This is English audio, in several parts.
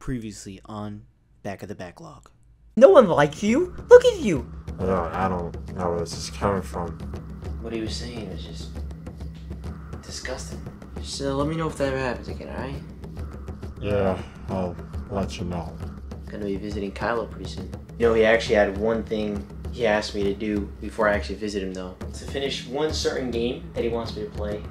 Previously on Back of the Backlog. No one likes you. Look at you. I don't know where this is coming from. What he was saying is just disgusting. Just let me know if that ever happens again, alright? Yeah, I'll let you know. Gonna be visiting Kylo pretty soon. You know, he actually had one thing he asked me to do before I actually visit him, though. To finish one certain game that he wants me to play.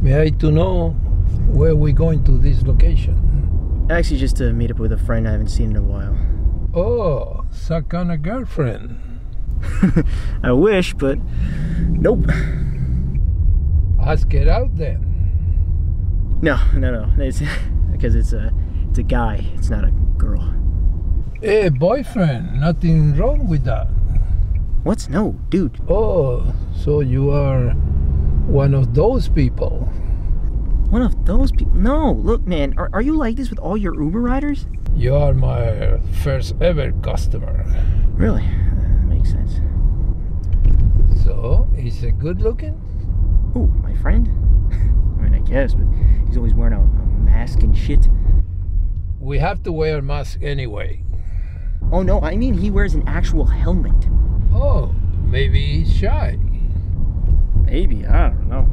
May I to know where we're going to this location? Actually, just to meet up with a friend I haven't seen in a while. Oh, some kind of girlfriend. I wish, but nope. Let's get out then. No. It's because it's a guy. It's not a girl. Hey, boyfriend. Nothing wrong with that. What? No, dude. Oh, so you are one of those people. One of those people? No, look, man. Are you like this with all your Uber riders? You are my first ever customer. Really? That makes sense. So, is he good looking? Ooh, my friend? I mean, I guess, but he's always wearing a mask and shit. We have to wear a mask anyway. Oh, no, I mean he wears an actual helmet. Oh, maybe he's shy. Maybe, I don't know.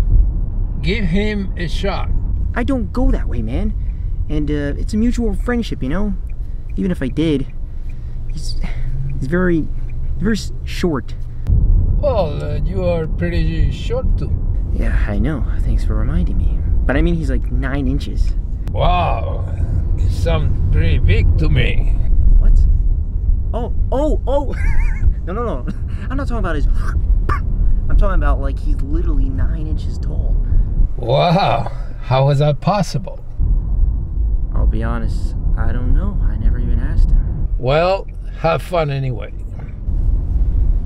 Give him a shot. I don't go that way, man. And it's a mutual friendship, you know? Even if I did, he's very short. Well, you are pretty short too. Yeah, I know. Thanks for reminding me. But I mean, he's like 9 inches. Wow, it sounds pretty big to me. What? Oh. No. I'm not talking about his... I'm talking about, like, he's literally 9 inches tall. Wow, how is that possible? I'll be honest, I don't know. I never even asked him. Well, have fun anyway.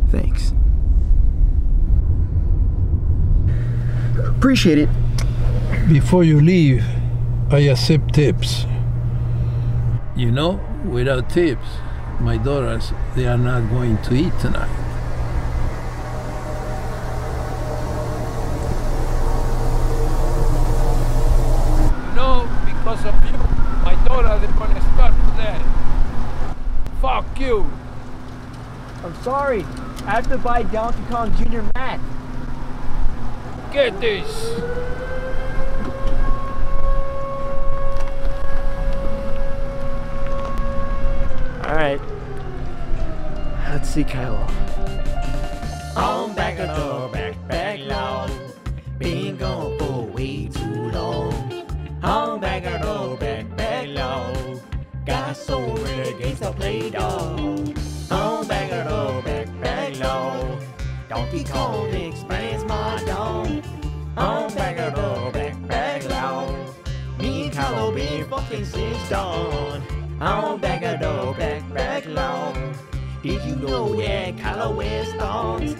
Thanks. Appreciate it. Before you leave, I accept tips. You know, without tips, my daughters, they are not going to eat tonight. No, because of you, my daughter, they're going to start today. Fuck you. I'm sorry. I have to buy Donkey Kong Jr. math. Get this. Alright. Let's see Kylo. On back of the backlog. Been gone for way too long. On back of the backlog. Got so many games to play, dog. On back of the backlog. Donkey Kong expands my dome. On back of the backlog. Me and Kylo been fucking since dawn. On back of the backlog. Did you know, yeah, Kylo wears thongs?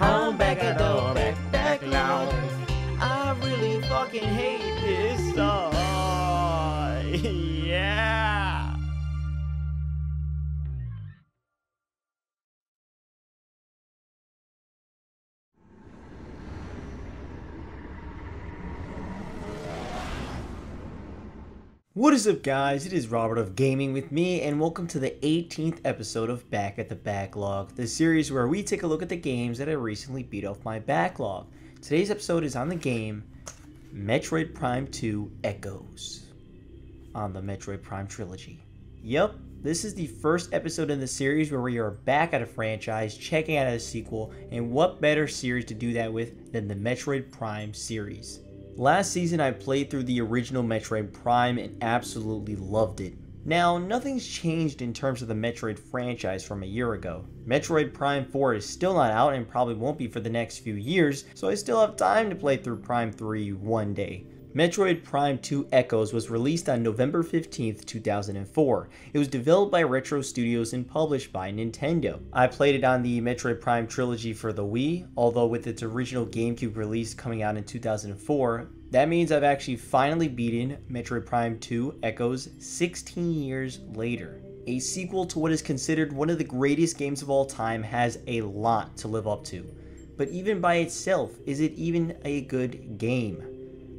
On back of the backlog. I really fucking hate this song. Yeah. What is up, guys? It is Robert of Gaming with Me, and welcome to the 18th episode of Back at the Backlog, the series where we take a look at the games that I recently beat off my backlog. Today's episode is on the game Metroid Prime 2 Echoes on the Metroid Prime trilogy. Yep, this is the first episode in the series where we are back at a franchise, checking out a sequel, and what better series to do that with than the Metroid Prime series. Last season I played through the original Metroid Prime and absolutely loved it. Now, nothing's changed in terms of the Metroid franchise from a year ago. Metroid Prime 4 is still not out and probably won't be for the next few years, so I still have time to play through Prime 3 one day. Metroid Prime 2 Echoes was released on November 15th, 2004. It was developed by Retro Studios and published by Nintendo. I played it on the Metroid Prime trilogy for the Wii, although with its original GameCube release coming out in 2004, that means I've actually finally beaten Metroid Prime 2 Echoes 16 years later. a sequel to what is considered one of the greatest games of all time has a lot to live up to. But even by itself, is it even a good game?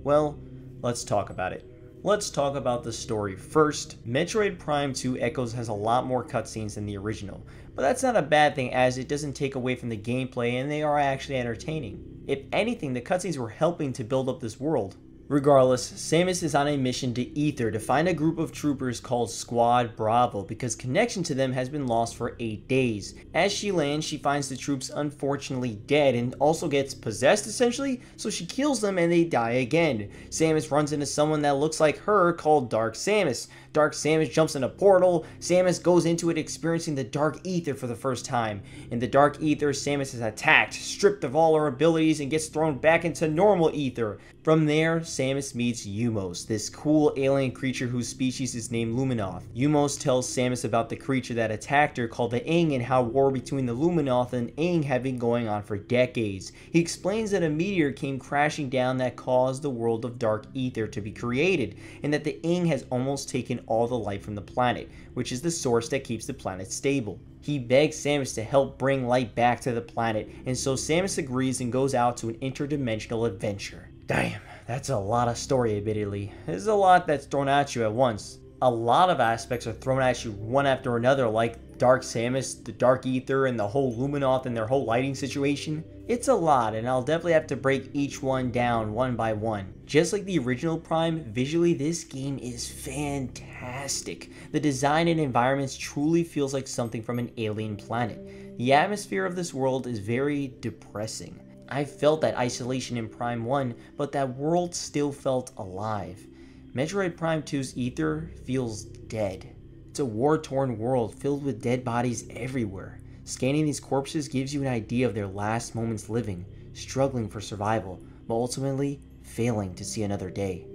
Well, let's talk about it. Let's talk about the story first. Metroid Prime 2 Echoes has a lot more cutscenes than the original, but that's not a bad thing as it doesn't take away from the gameplay and they are actually entertaining. If anything, the cutscenes were helping to build up this world. Regardless, Samus is on a mission to Aether to find a group of troopers called Squad Bravo because connection to them has been lost for 8 days. As she lands, she finds the troops unfortunately dead and also gets possessed essentially, so she kills them and they die again. Samus runs into someone that looks like her called Dark Samus. Dark Samus jumps in a portal. Samus goes into it experiencing the Dark Aether for the first time. In the Dark Aether, Samus is attacked, stripped of all her abilities, and gets thrown back into normal Aether. From there, Samus meets Umos, this cool alien creature whose species is named Luminoth. Umos tells Samus about the creature that attacked her called the Ing and how war between the Luminoth and Ing had been going on for decades. He explains that a meteor came crashing down that caused the world of Dark Aether to be created, and that the Ing has almost taken all the light from the planet, which is the source that keeps the planet stable. He begs Samus to help bring light back to the planet, and so Samus agrees and goes out to an interdimensional adventure. Damn, that's a lot of story admittedly. There's a lot that's thrown at you at once. A lot of aspects are thrown at you one after another, like Dark Samus, the Dark Aether, and the whole Luminoth and their whole lighting situation. It's a lot, and I'll definitely have to break each one down one by one. Just like the original Prime, visually this game is fantastic. The design and environments truly feels like something from an alien planet. The atmosphere of this world is very depressing. I felt that isolation in Prime 1, but that world still felt alive. Metroid Prime 2's Aether feels dead. It's a war-torn world filled with dead bodies everywhere. Scanning these corpses gives you an idea of their last moments living, struggling for survival, but ultimately failing to see another day.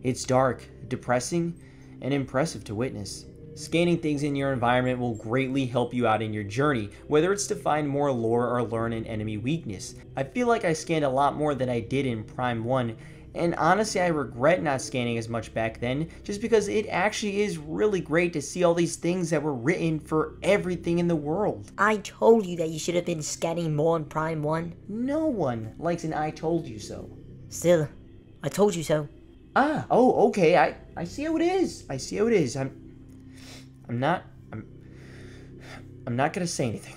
It's dark, depressing, and impressive to witness. Scanning things in your environment will greatly help you out in your journey, whether it's to find more lore or learn an enemy weakness. I feel like I scanned a lot more than I did in Prime 1, and honestly I regret not scanning as much back then, just because it actually is really great to see all these things that were written for everything in the world. I told you that you should have been scanning more in Prime 1. No one likes an I told you so. Still, I told you so. Oh, okay, I see how it is. I see how it is. I'm not gonna say anything.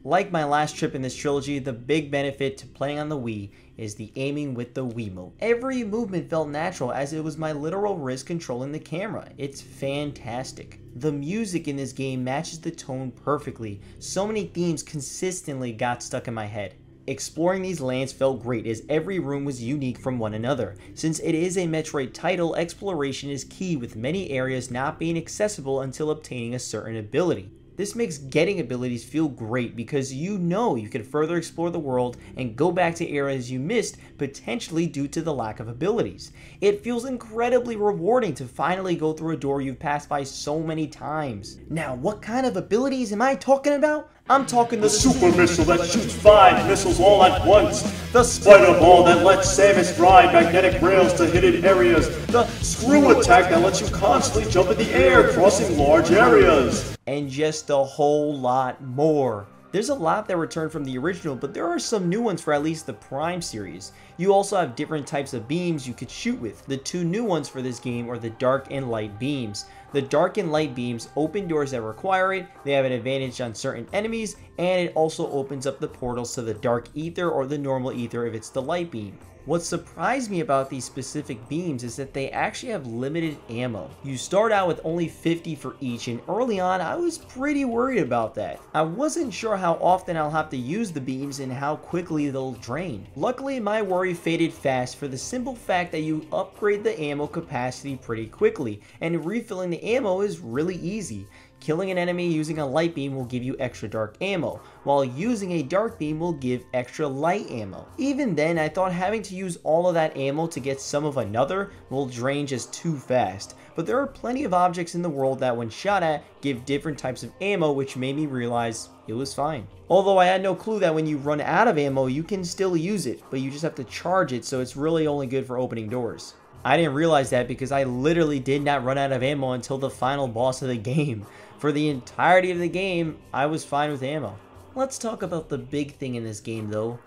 Like my last trip in this trilogy, the big benefit to playing on the Wii is the aiming with the Wiimote. Every movement felt natural as it was my literal wrist controlling the camera. It's fantastic. The music in this game matches the tone perfectly. So many themes consistently got stuck in my head. Exploring these lands felt great as every room was unique from one another. Since it is a Metroid title, exploration is key with many areas not being accessible until obtaining a certain ability. This makes getting abilities feel great because you know you can further explore the world and go back to areas you missed potentially due to the lack of abilities. It feels incredibly rewarding to finally go through a door you've passed by so many times. Now, what kind of abilities am I talking about? I'm talking the super missile that shoots 5 missiles all at once, the spider ball that lets Samus ride magnetic rails to hidden areas, the screw attack that lets you constantly jump in the air, crossing large areas, and just a whole lot more. There's a lot that returned from the original, but there are some new ones for at least the Prime series. You also have different types of beams you could shoot with. The two new ones for this game are the dark and light beams. The dark and light beams open doors that require it, they have an advantage on certain enemies, and it also opens up the portals to the dark Aether or the normal Aether if it's the light beam. What surprised me about these specific beams is that they actually have limited ammo. You start out with only 50 for each, and early on I was pretty worried about that. I wasn't sure how often I'll have to use the beams and how quickly they'll drain. Luckily my worry faded fast for the simple fact that you upgrade the ammo capacity pretty quickly, and refilling the ammo is really easy. Killing an enemy using a light beam will give you extra dark ammo, while using a dark beam will give extra light ammo. Even then, I thought having to use all of that ammo to get some of another will drain just too fast, but there are plenty of objects in the world that when shot at give different types of ammo, which made me realize it was fine. Although I had no clue that when you run out of ammo you can still use it, but you just have to charge it, so it's really only good for opening doors. I didn't realize that because I literally did not run out of ammo until the final boss of the game. For the entirety of the game, I was fine with ammo. Let's talk about the big thing in this game though,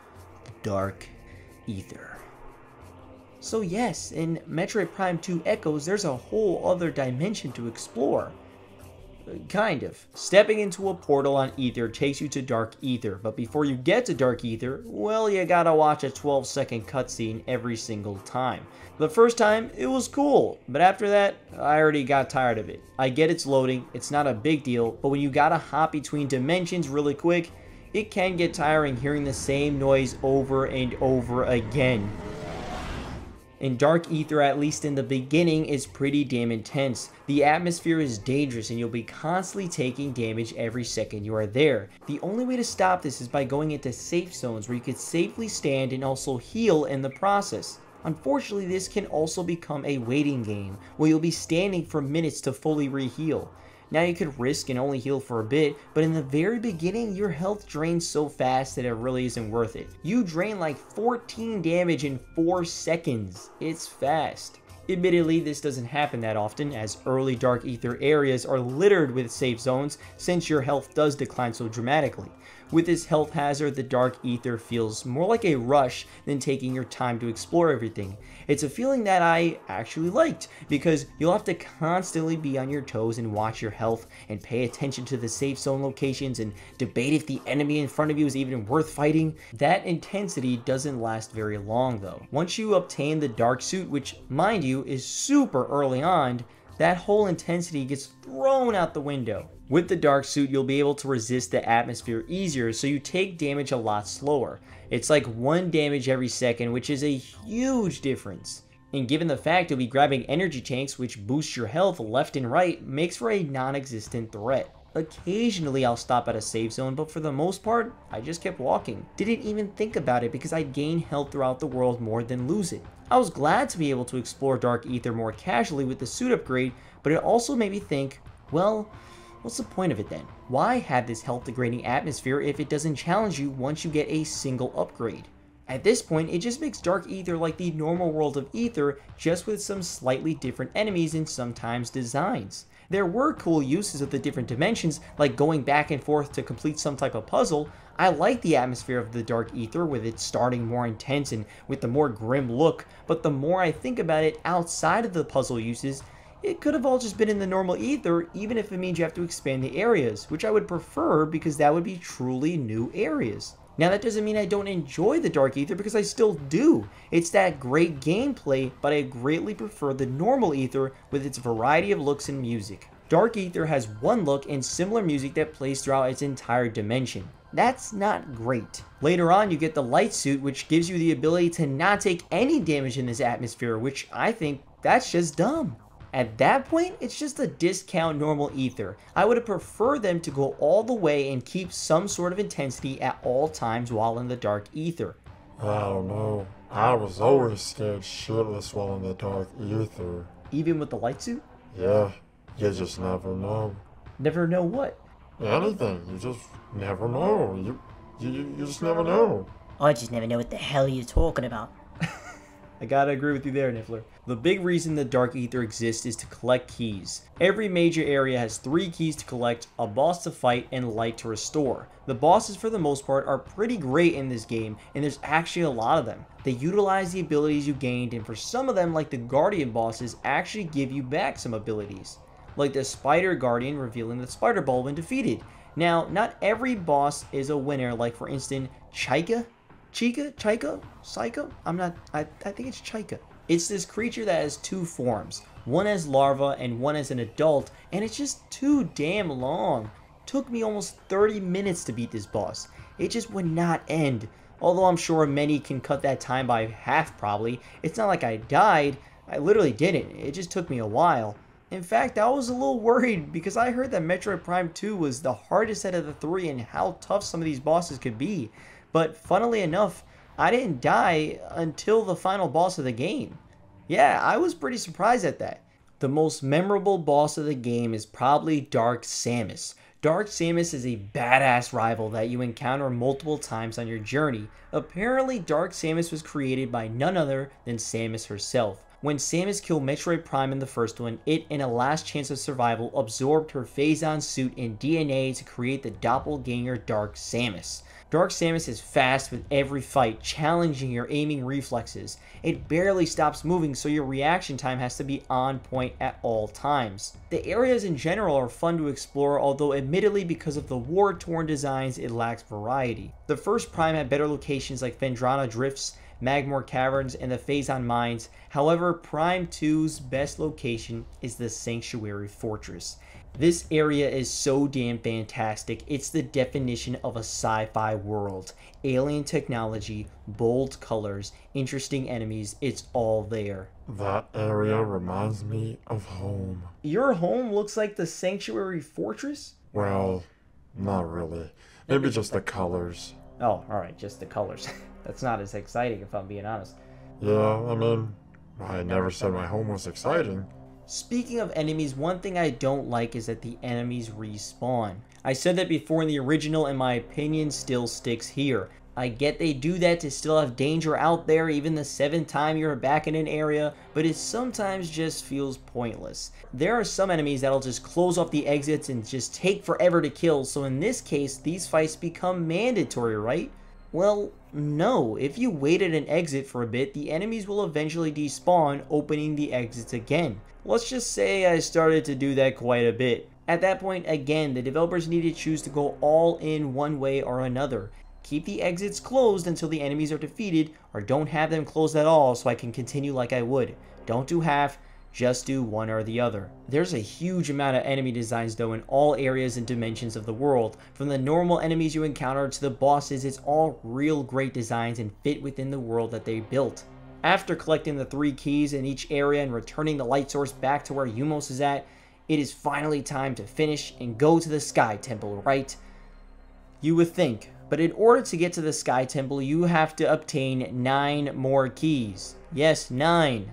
Dark Aether. So yes, in Metroid Prime 2 Echoes, there's a whole other dimension to explore. Kind of. Stepping into a portal on Aether takes you to Dark Aether, but before you get to Dark Aether, well, you gotta watch a 12-second cutscene every single time. The first time, it was cool, but after that, I already got tired of it. I get it's loading, it's not a big deal, but when you gotta hop between dimensions really quick, it can get tiring hearing the same noise over and over again. In Dark Aether, at least in the beginning, is pretty damn intense. The atmosphere is dangerous and you'll be constantly taking damage every second you are there. The only way to stop this is by going into safe zones where you can safely stand and also heal in the process. Unfortunately, this can also become a waiting game, where you'll be standing for minutes to fully re-heal. Now you could risk and only heal for a bit, but in the very beginning, your health drains so fast that it really isn't worth it. You drain like 14 damage in 4 seconds. It's fast. Admittedly, this doesn't happen that often, as early Dark Aether areas are littered with safe zones since your health does decline so dramatically. With this health hazard, the Dark Aether feels more like a rush than taking your time to explore everything. It's a feeling that I actually liked, because you'll have to constantly be on your toes and watch your health and pay attention to the safe zone locations and debate if the enemy in front of you is even worth fighting. That intensity doesn't last very long though. Once you obtain the Dark Suit, which mind you is super early on, that whole intensity gets thrown out the window. With the Dark Suit, you'll be able to resist the atmosphere easier, so you take damage a lot slower. It's like 1 damage every second, which is a huge difference. And given the fact you'll be grabbing energy tanks, which boost your health left and right, makes for a non-existent threat. Occasionally I'll stop at a safe zone, but for the most part, I just kept walking. Didn't even think about it because I'd gain health throughout the world more than lose it. I was glad to be able to explore Dark Aether more casually with the suit upgrade, but it also made me think, well, what's the point of it then? Why have this health degrading atmosphere if it doesn't challenge you once you get a single upgrade? At this point, it just makes Dark Aether like the normal world of Aether, just with some slightly different enemies and sometimes designs. There were cool uses of the different dimensions, like going back and forth to complete some type of puzzle. I like the atmosphere of the Dark Aether with it starting more intense and with the more grim look, but the more I think about it outside of the puzzle uses, it could have all just been in the normal Aether, even if it means you have to expand the areas, which I would prefer because that would be truly new areas. Now that doesn't mean I don't enjoy the Dark Aether, because I still do. It's that great gameplay, but I greatly prefer the normal Aether with its variety of looks and music. Dark Aether has one look and similar music that plays throughout its entire dimension. That's not great. Later on you get the Light Suit, which gives you the ability to not take any damage in this atmosphere, which I think that's just dumb. At that point, it's just a discount normal Aether. I would have preferred them to go all the way and keep some sort of intensity at all times while in the Dark Aether. I don't know. I was always scared shitless while in the Dark Aether. Even with the Light Suit? Yeah, you just never know. Never know what? Anything, you just never know. You just never know. I just never know what the hell you're talking about. I gotta agree with you there, Niffler. The big reason the Dark Aether exists is to collect keys. Every major area has 3 keys to collect, a boss to fight, and light to restore. The bosses for the most part are pretty great in this game, and there's actually a lot of them. They utilize the abilities you gained, and for some of them, like the Guardian bosses, actually give you back some abilities. Like the Spider Guardian revealing the Spider Ball when defeated. Now, not every boss is a winner, like for instance, Chaika? Psycho? I think it's Chaika. It's this creature that has 2 forms, one as larva and one as an adult, and it's just too damn long. Took me almost 30 minutes to beat this boss. It just would not end. Although I'm sure many can cut that time by half probably. It's not like I died, I literally didn't. It just took me a while. In fact, I was a little worried because I heard that Metroid Prime 2 was the hardest out of the 3 and how tough some of these bosses could be. But funnily enough, I didn't die until the final boss of the game. Yeah, I was pretty surprised at that. The most memorable boss of the game is probably Dark Samus. Dark Samus is a badass rival that you encounter multiple times on your journey. Apparently, Dark Samus was created by none other than Samus herself. When Samus killed Metroid Prime in the first one, it, in a last chance of survival, absorbed her Phazon suit and DNA to create the doppelgänger Dark Samus. Dark Samus is fast with every fight, challenging your aiming reflexes. It barely stops moving, so your reaction time has to be on point at all times. The areas in general are fun to explore, although admittedly because of the war-torn designs, it lacks variety. The first Prime had better locations like Phendrana Drifts, Magmore Caverns, and the Phazon Mines. However, Prime 2's best location is the Sanctuary Fortress. This area is so damn fantastic, it's the definition of a sci-fi world. Alien technology, bold colors, interesting enemies, it's all there. That area reminds me of home. Your home looks like the Sanctuary Fortress? Well, not really. Maybe just the colors. Oh, alright, just the colors. That's not as exciting if I'm being honest. Yeah, I mean, I never said my home was exciting. Speaking of enemies, one thing I don't like is that the enemies respawn. I said that before in the original and my opinion still sticks here. I get they do that to still have danger out there even the 7th time you're back in an area, but it sometimes just feels pointless. There are some enemies that'll just close off the exits and just take forever to kill, so in this case these fights become mandatory, right? Well, no. If you wait at an exit for a bit, the enemies will eventually despawn, opening the exits again. Let's just say I started to do that quite a bit. At that point, again, the developers need to choose to go all in one way or another. Keep the exits closed until the enemies are defeated, or don't have them closed at all so I can continue like I would. Don't do half, just do one or the other. There's a huge amount of enemy designs though in all areas and dimensions of the world. From the normal enemies you encounter to the bosses, it's all real great designs and fit within the world that they built. After collecting the 3 keys in each area and returning the light source back to where Umos is at, it is finally time to finish and go to the Sky Temple, right? You would think, but in order to get to the Sky Temple, you have to obtain 9 more keys. Yes, 9.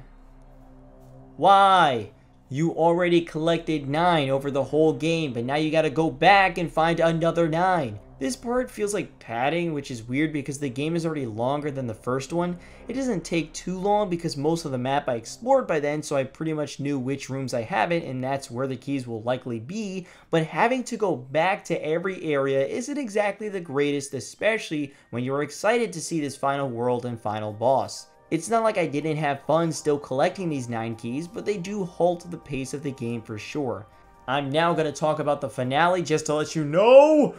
Why? You already collected 9 over the whole game, but now you gotta go back and find another 9. This part feels like padding, which is weird because the game is already longer than the first one. It doesn't take too long because most of the map I explored by then, so I pretty much knew which rooms I haven't, and that's where the keys will likely be. But having to go back to every area isn't exactly the greatest, especially when you're excited to see this final world and final boss. It's not like I didn't have fun still collecting these 9 keys, but they do halt the pace of the game for sure. I'm now going to talk about the finale just to let you know.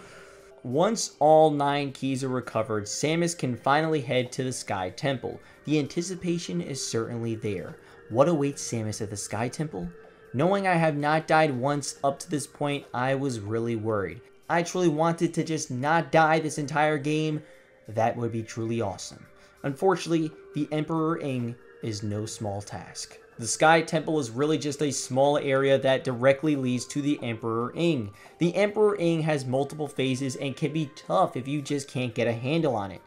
Once all 9 keys are recovered, Samus can finally head to the Sky Temple. The anticipation is certainly there. What awaits Samus at the Sky Temple? Knowing I have not died once up to this point, I was really worried. I truly wanted to just not die this entire game. That would be truly awesome. Unfortunately, the Emperor Ing is no small task. The Sky Temple is really just a small area that directly leads to the Emperor Ing. The Emperor Ing has multiple phases and can be tough if you just can't get a handle on it.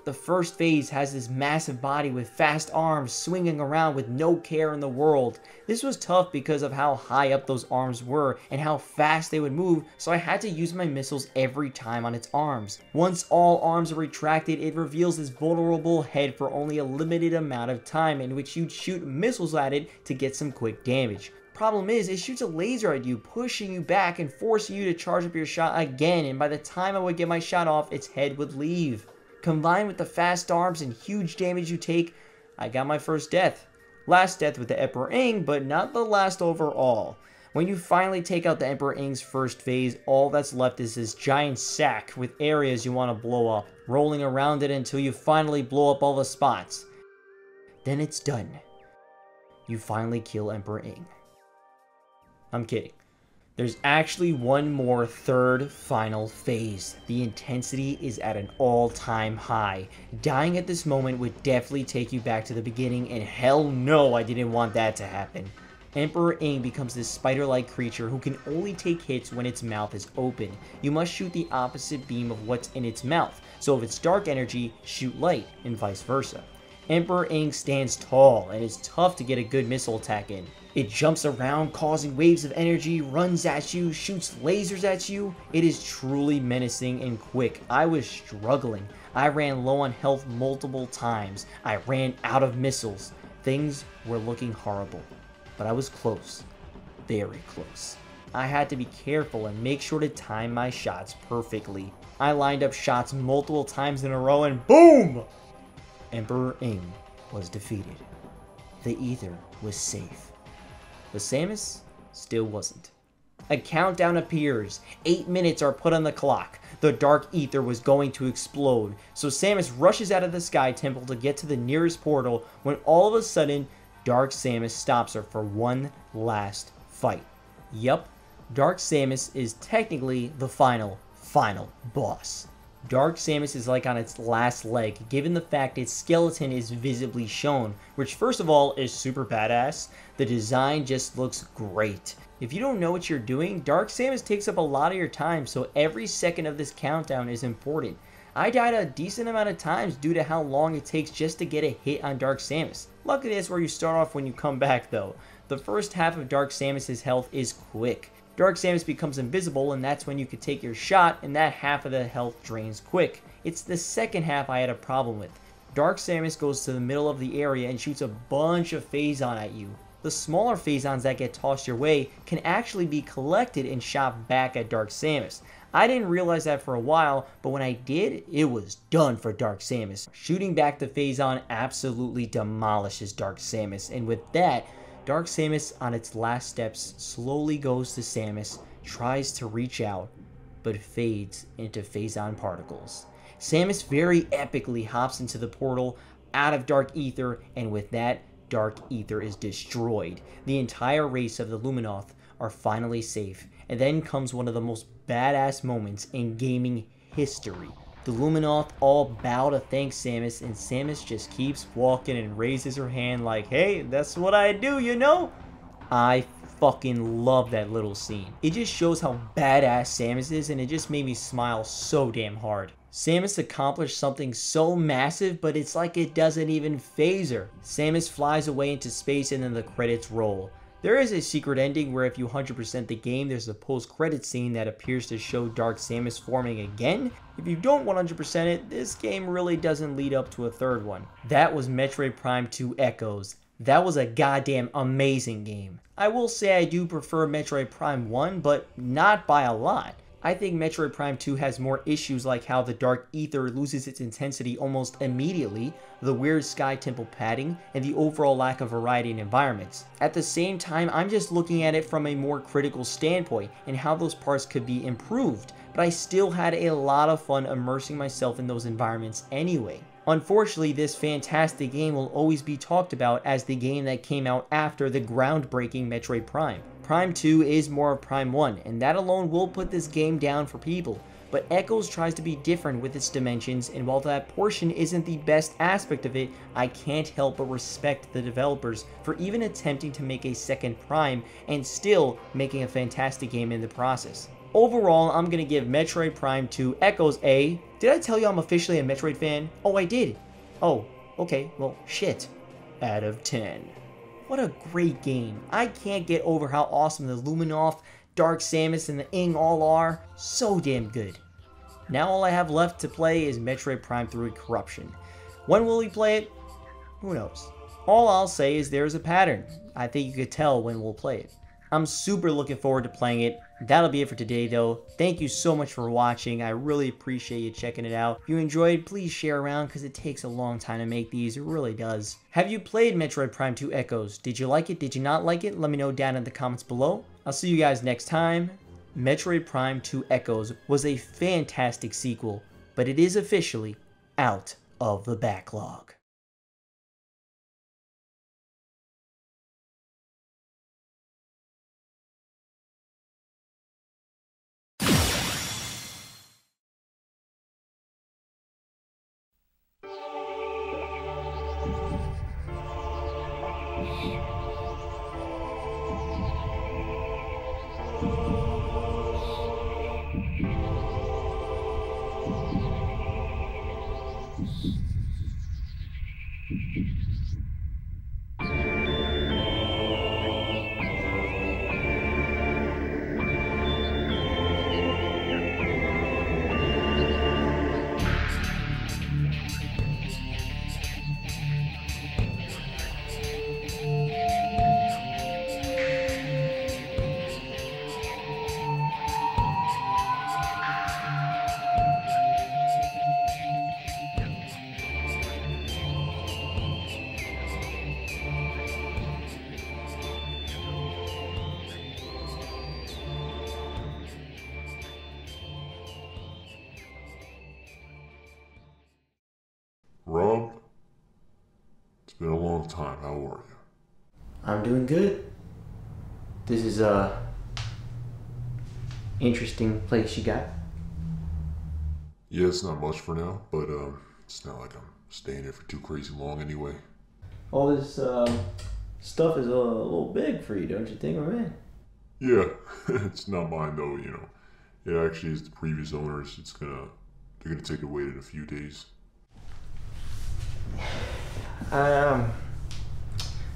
The first phase has this massive body with fast arms swinging around with no care in the world. This was tough because of how high up those arms were and how fast they would move, so I had to use my missiles every time on its arms. Once all arms are retracted, it reveals this vulnerable head for only a limited amount of time in which you'd shoot missiles at it to get some quick damage. Problem is, it shoots a laser at you, pushing you back and forcing you to charge up your shot again, and by the time I would get my shot off, its head would leave. Combined with the fast arms and huge damage you take, I got my first death. Last death with the Emperor Ing, but not the last overall. When you finally take out the Emperor Ing's first phase, all that's left is this giant sack with areas you want to blow up, rolling around it until you finally blow up all the spots. Then it's done. You finally kill Emperor Ing. I'm kidding. There's actually one more third final phase. The intensity is at an all-time high. Dying at this moment would definitely take you back to the beginning, and hell no, I didn't want that to happen. Emperor Ing becomes this spider-like creature who can only take hits when its mouth is open. You must shoot the opposite beam of what's in its mouth, so if it's dark energy, shoot light, and vice versa. Emperor Ing stands tall, and it's tough to get a good missile attack in. It jumps around, causing waves of energy, runs at you, shoots lasers at you. It is truly menacing and quick. I was struggling. I ran low on health multiple times. I ran out of missiles. Things were looking horrible, but I was close, very close. I had to be careful and make sure to time my shots perfectly. I lined up shots multiple times in a row and boom! Emperor Ing was defeated. The Aether was safe. But Samus still wasn't. A countdown appears. 8 minutes are put on the clock. The Dark Aether was going to explode, so Samus rushes out of the Sky Temple to get to the nearest portal when all of a sudden, Dark Samus stops her for one last fight. Yup, Dark Samus is technically the final boss. Dark Samus is like on its last leg, given the fact its skeleton is visibly shown, which first of all is super badass. The design just looks great. If you don't know what you're doing, Dark Samus takes up a lot of your time, so every second of this countdown is important. I died a decent amount of times due to how long it takes just to get a hit on Dark Samus. Luckily that's where you start off when you come back though. The first half of Dark Samus's health is quick. Dark Samus becomes invisible and that's when you can take your shot and that half of the health drains quick. It's the second half I had a problem with. Dark Samus goes to the middle of the area and shoots a bunch of Phazon at you. The smaller Phazons that get tossed your way can actually be collected and shot back at Dark Samus. I didn't realize that for a while, but when I did, it was done for Dark Samus. Shooting back the Phazon absolutely demolishes Dark Samus, and with that, Dark Samus on its last steps slowly goes to Samus, tries to reach out, but fades into Phazon particles. Samus very epically hops into the portal out of Dark Aether, and with that, Dark Aether is destroyed. The entire race of the Luminoth are finally safe, and then comes one of the most badass moments in gaming history. The Luminoth all bow to thank Samus, and Samus just keeps walking and raises her hand like, hey, that's what I do, you know? I fucking love that little scene. It just shows how badass Samus is, and it just made me smile so damn hard. Samus accomplished something so massive, but it's like it doesn't even faze her. Samus flies away into space and then the credits roll. There is a secret ending where if you 100% the game, there's a post-credit scene that appears to show Dark Samus forming again. If you don't 100% it, this game really doesn't lead up to a third one. That was Metroid Prime 2 Echoes. That was a goddamn amazing game. I will say I do prefer Metroid Prime 1, but not by a lot. I think Metroid Prime 2 has more issues like how the Dark Aether loses its intensity almost immediately, the weird Sky Temple padding, and the overall lack of variety in environments. At the same time, I'm just looking at it from a more critical standpoint and how those parts could be improved, but I still had a lot of fun immersing myself in those environments anyway. Unfortunately, this fantastic game will always be talked about as the game that came out after the groundbreaking Metroid Prime. Prime 2 is more of Prime 1, and that alone will put this game down for people. But Echoes tries to be different with its dimensions, and while that portion isn't the best aspect of it, I can't help but respect the developers for even attempting to make a second Prime and still making a fantastic game in the process. Overall, I'm going to give Metroid Prime 2 Echoes a... Did I tell you I'm officially a Metroid fan? Oh, I did. Oh, okay, well, shit. Out of 10. What a great game. I can't get over how awesome the Luminoth, Dark Samus, and the Ing all are. So damn good. Now all I have left to play is Metroid Prime 3 Corruption. When will we play it? Who knows. All I'll say is there's a pattern. I think you could tell when we'll play it. I'm super looking forward to playing it. That'll be it for today though. Thank you so much for watching. I really appreciate you checking it out. If you enjoyed, please share around because it takes a long time to make these. It really does. Have you played Metroid Prime 2 Echoes? Did you like it? Did you not like it? Let me know down in the comments below. I'll see you guys next time. Metroid Prime 2 Echoes was a fantastic sequel, but it is officially out of the backlog. Rob, it's been a long time. How are you? I'm doing good. This is interesting place you got. Yeah, it's not much for now, but it's not like I'm staying here for too crazy long anyway. All this stuff is a little big for you, don't you think, my man? Yeah, it's not mine though, you know. It actually is the previous owners. They're gonna take it away in a few days. I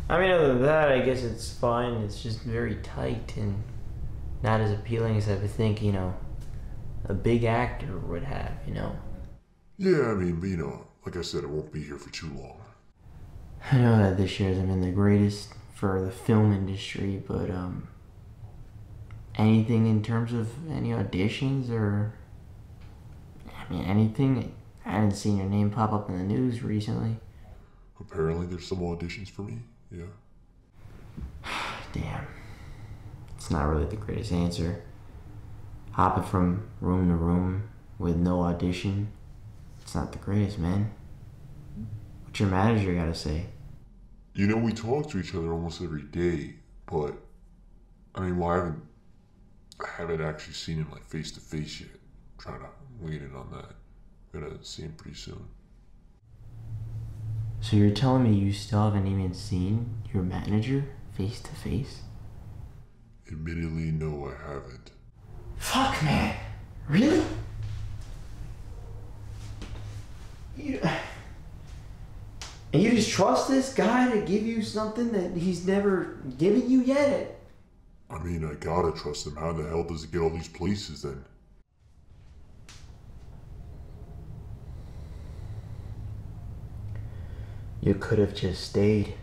mean, other than that, I guess it's fine. It's just very tight and not as appealing as I would think, you know, a big actor would have, you know. Yeah, I mean, but, you know, like I said, I won't be here for too long. I know that this year hasn't been the greatest for the film industry, but, anything in terms of any auditions or, I mean, anything? I haven't seen your name pop up in the news recently. Apparently there's some auditions for me, yeah. Damn. It's not really the greatest answer. Hopping from room to room with no audition, it's not the greatest, man. What's your manager gotta say? You know, we talk to each other almost every day, but, I mean, well, I haven't actually seen him, like, face to face yet. I'm trying to lean in on that. Gonna see him pretty soon. So you're telling me you still haven't even seen your manager face to face? Admittedly, no, I haven't. Fuck, man. Really? And you just trust this guy to give you something that he's never given you yet? I mean, I gotta trust him. How the hell does he get all these places then? You could have just stayed.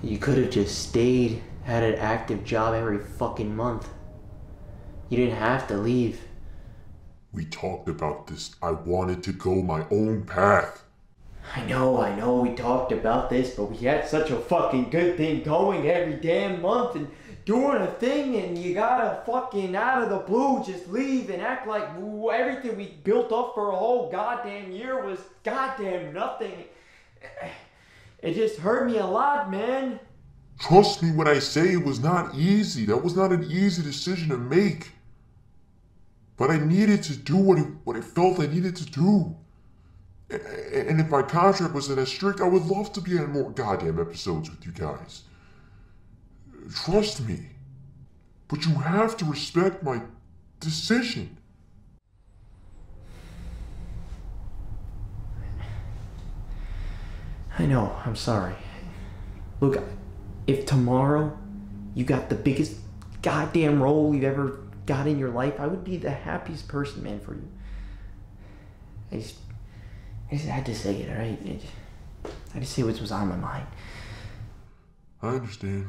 You could have just stayed, had an active job every fucking month. You didn't have to leave. We talked about this. I wanted to go my own path. I know, we talked about this, but we had such a fucking good thing going every damn month and doing a thing, and you gotta fucking out of the blue just leave and act like everything we built up for a whole goddamn year was goddamn nothing. It just hurt me a lot, man. Trust me when I say it was not easy. That was not an easy decision to make. But I needed to do what I felt I needed to do. And if my contract wasn't as strict, I would love to be in more goddamn episodes with you guys. Trust me. But you have to respect my decision. I know, I'm sorry. Look, if tomorrow you got the biggest goddamn role you've ever got in your life, I would be the happiest person, man, for you. I just had to say it, alright? I had to say what was on my mind. I understand.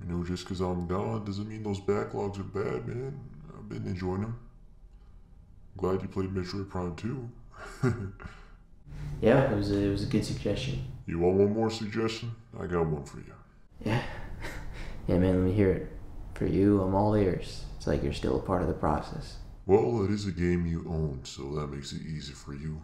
You know, just because I'm gone doesn't mean those backlogs are bad, man. I've been enjoying them. Glad you played Metroid Prime 2. Yeah, it was a good suggestion. You want one more suggestion? I got one for you. Yeah? Yeah, man, let me hear it. For you, I'm all ears. It's like you're still a part of the process. Well, it is a game you own, so that makes it easy for you.